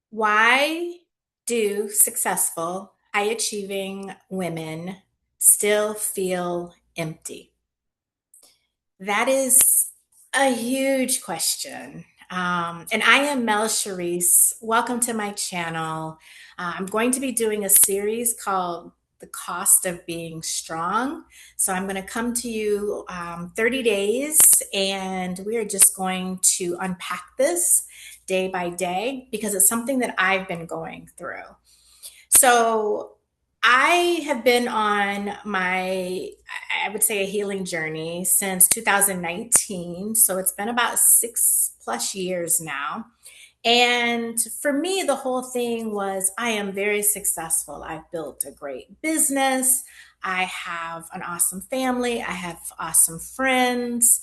Why do successful, high achieving women still feel empty? That is a huge question. And I am Mel Charisse. Welcome to my channel. I'm going to be doing a series called The Cost of Being Strong. So I'm going to come to you 30 days and we are just going to unpack this day by day because it's something that I've been going through. So I have been on I would say, a healing journey since 2019. So it's been about 6+ years now. And for me, the whole thing was I am very successful. I've built a great business. I have an awesome family. I have awesome friends.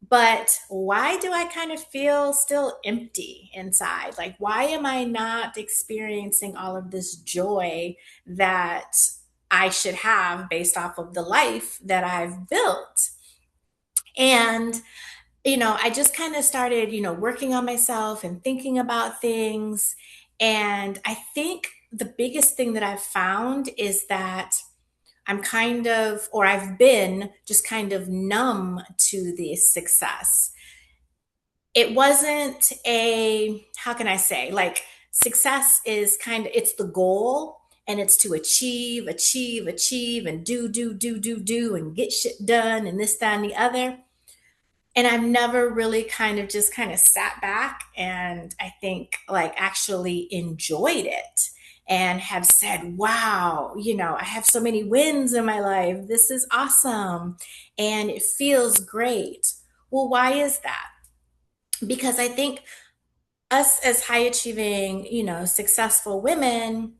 But why do I kind of feel still empty inside? Like, why am I not experiencing all of this joy that I should have based off of the life that I've built? And, I just kind of started, working on myself and thinking about things. And I think the biggest thing that I've found is that I've been just kind of numb to the success. It wasn't how can I say, like, success is it's the goal and it's to achieve, and do, and get shit done and this, that, and the other. And I've never really kind of sat back and I think like actually enjoyed it and have said, wow, I have so many wins in my life. This is awesome. And it feels great. Well, why is that? Because I think us as high achieving, successful women,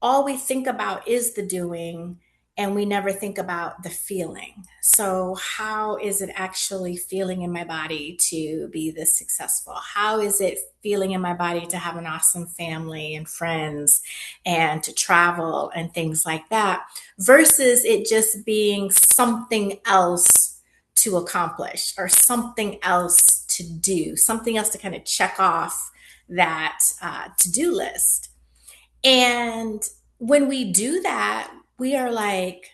all we think about is the doing and we never think about the feeling. So, how is it actually feeling in my body to be this successful? How is it feeling in my body to have an awesome family and friends and to travel and things like that versus it just being something else to accomplish or something else to do, something else to kind of check off that to do list. And when we do that, we are like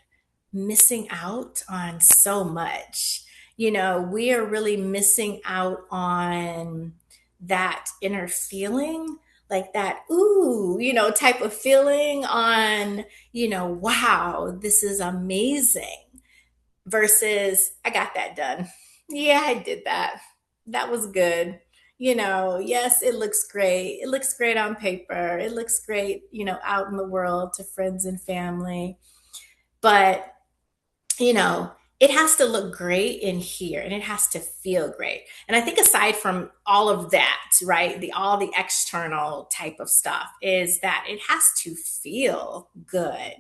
missing out on so much. We are really missing out on that inner feeling, like that, ooh, type of feeling on, wow, this is amazing versus I got that done. Yeah, I did that. That was good. Yes, it looks great. It looks great on paper. It looks great, out in the world to friends and family. But, you know, it has to look great in here and it has to feel great. And I think aside from all of that, right, all the external type of stuff is that it has to feel good.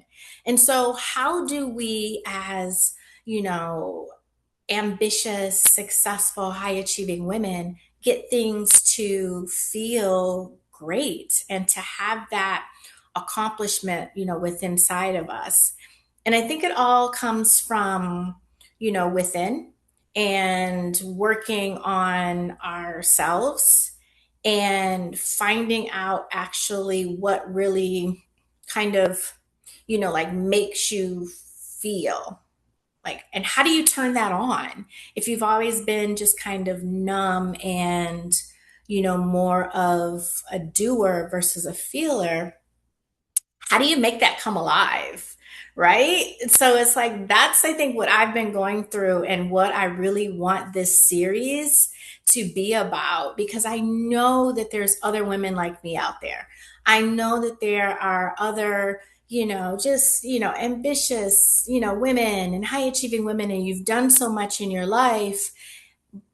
And so how do we as, you know, ambitious, successful, high achieving women get things to feel great and to have that accomplishment, within inside of us? And I think it all comes from, within and working on ourselves and finding out actually what really kind of, like makes you feel like, and how do you turn that on if you've always been just kind of numb and, more of a doer versus a feeler? How do you make that come alive? Right. So it's like, that's, I think, what I've been going through and what I really want this series to be about, because I know that there's other women like me out there. I know that there are other, just, ambitious, women and high achieving women, and you've done so much in your life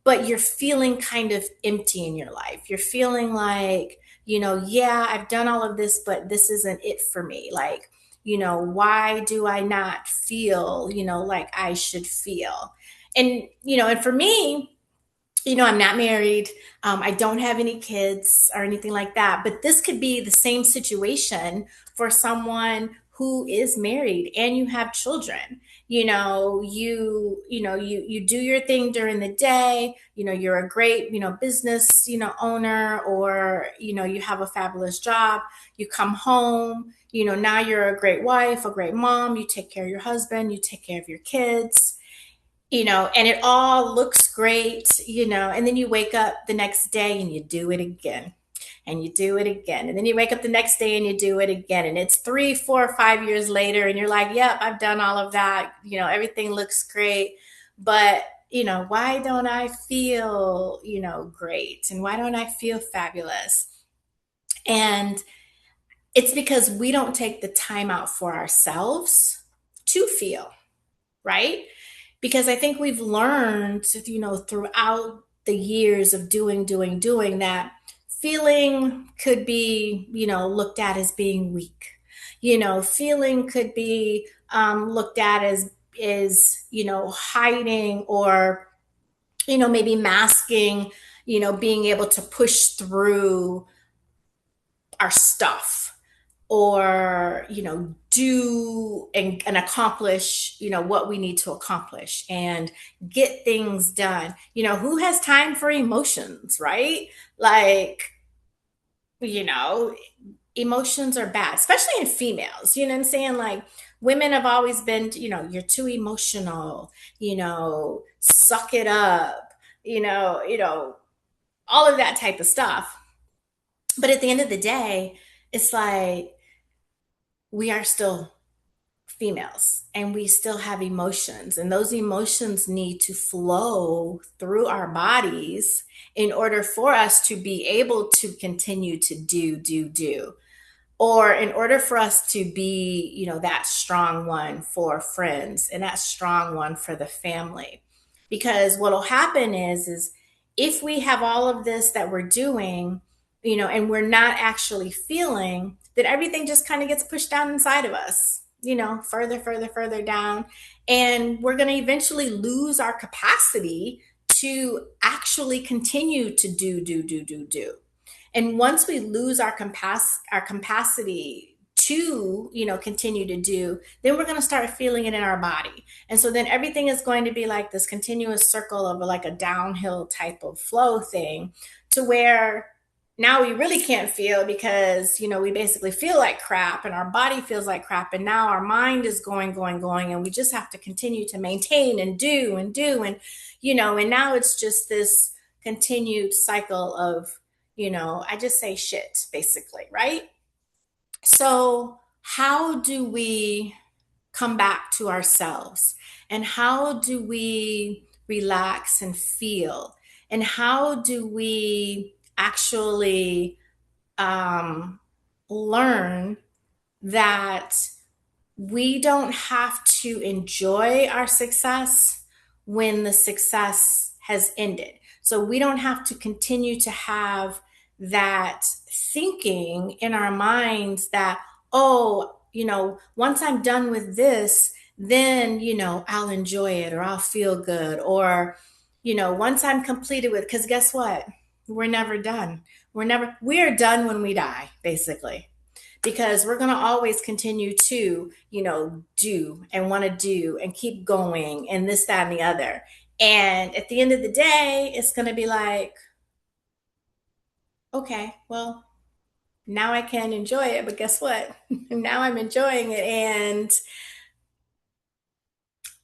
but you're feeling kind of empty in your life. You're feeling like, yeah, I've done all of this, but this isn't it for me. Like, why do I not feel, like I should feel? And for me, I'm not married. I don't have any kids or anything like that. But this could be the same situation for someone who is married and you have children. You do your thing during the day. You're a great, business, owner, or you have a fabulous job. You come home, now you're a great wife, a great mom. You take care of your husband, you take care of your kids, and it all looks great, and then you wake up the next day and you do it again, and you do it again, and then you wake up the next day and you do it again, and it's 3, 4, 5 years later, and you're like, yep, I've done all of that, everything looks great, but why don't I feel, great, and why don't I feel fabulous? And it's because we don't take the time out for ourselves to feel, right? Because I think we've learned, throughout the years of doing that feeling could be, looked at as being weak. Feeling could be looked at as is, hiding, or, maybe masking, being able to push through our stuff, or do and accomplish what we need to accomplish and get things done. Who has time for emotions, right? Like, you know emotions are bad, especially in females, you know what I'm saying? Like, women have always been, you're too emotional, suck it up, all of that type of stuff. But at the end of the day, it's like, we are still females and we still have emotions, and those emotions need to flow through our bodies in order for us to be able to continue to do, or in order for us to be, that strong one for friends and that strong one for the family. Because what'll happen is if we have all of this that we're doing, and we're not actually feeling, then everything just kind of gets pushed down inside of us, further, further, further down. And we're going to eventually lose our capacity to actually continue to do. And once we lose our capacity to, continue to do, then we're going to start feeling it in our body. And so then everything is going to be like this continuous circle of like a downhill type of flow thing, to where now we really can't feel, because we basically feel like crap and our body feels like crap, and now our mind is going, and we just have to continue to maintain and do, and now it's just this continued cycle of, I just say shit, basically, right? So, how do we come back to ourselves? And how do we relax and feel? And how do we actually um, learn that we don't have to enjoy our success when the success has ended? So we don't have to continue to have that thinking in our minds that, oh, once I'm done with this, then, I'll enjoy it, or I'll feel good, or, once I'm completed with, because guess what? We're never done. We're done when we die, basically, because we're going to always continue to, do and want to do and keep going and this, that, and the other. And at the end of the day, it's going to be like, okay, well, now I can enjoy it, but guess what? Now I'm enjoying it and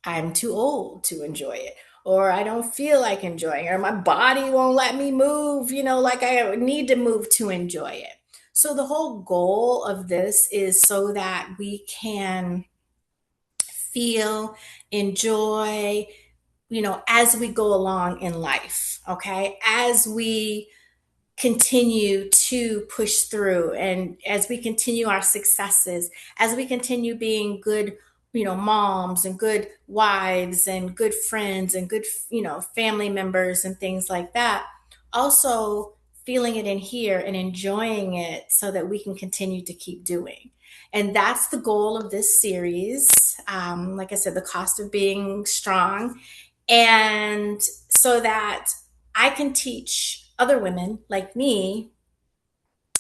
I'm too old to enjoy it. Or I don't feel like enjoying it, or my body won't let me move, like I need to move to enjoy it. So, the whole goal of this is so that we can feel, enjoy, as we go along in life, okay? As we continue to push through, and as we continue our successes, as we continue being good, moms and good wives and good friends and good, family members and things like that, also feeling it in here and enjoying it so that we can continue to keep doing. And that's the goal of this series. Like I said, the cost of being strong, and so that I can teach other women like me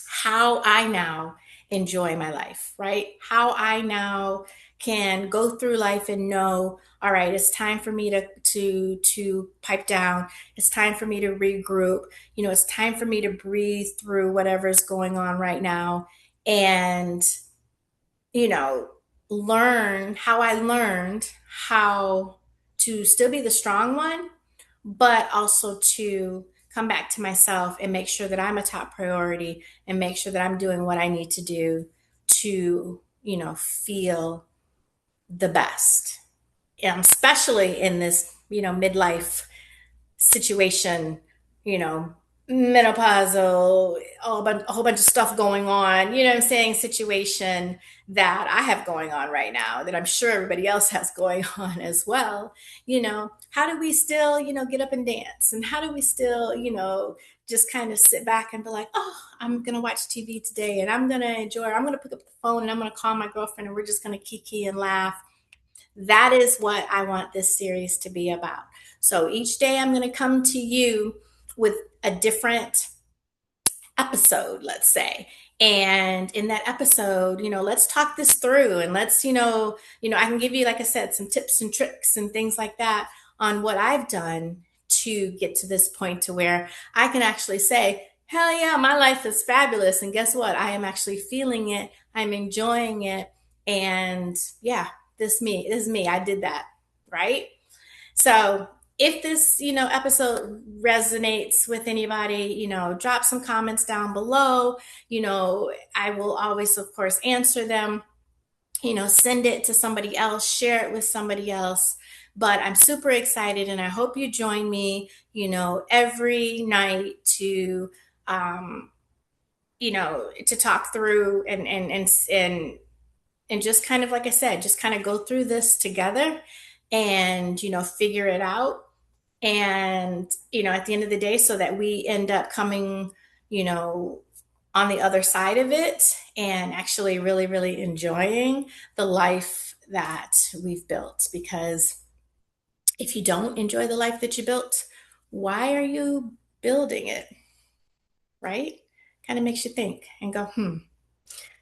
how I now enjoy my life, right? How I now can go through life and know, all right, it's time for me to pipe down. It's time for me to regroup. It's time for me to breathe through whatever's going on right now and you know, learn how I learned how to still be the strong one, but also to come back to myself and make sure that I'm a top priority and make sure that I'm doing what I need to do to, feel the best. Especially in this, midlife situation, you know, menopausal, a whole bunch of stuff going on, you know what I'm saying, situation that I have going on right now that I'm sure everybody else has going on as well. How do we still, get up and dance? And how do we still, just kind of sit back and be like, oh, I'm going to watch TV today and I'm going to enjoy, I'm going to pick up the phone and I'm going to call my girlfriend and we're just going to kiki and laugh. That is what I want this series to be about. So each day I'm going to come to you with a different episode, let's say. And in that episode, let's talk this through and let's, I can give you, like I said, some tips and tricks and things like that on what I've done to get to this point to where I can actually say, hell yeah, my life is fabulous. And guess what? I am actually feeling it. I'm enjoying it. And yeah, this is me. I did that. Right. So if this, episode resonates with anybody, drop some comments down below. I will always, of course, answer them. Send it to somebody else, share it with somebody else. But I'm super excited and I hope you join me, every night to talk through and just kind of, like I said, just kind of go through this together and, figure it out. And, at the end of the day, so that we end up coming, you know, on the other side of it and actually really, really enjoying the life that we've built. Because if you don't enjoy the life that you built, why are you building it? Right? Kind of makes you think and go, hmm.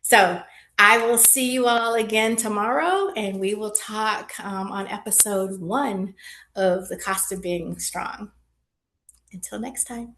So I will see you all again tomorrow, and we will talk on episode 1 of The Cost of Being Strong. Until next time.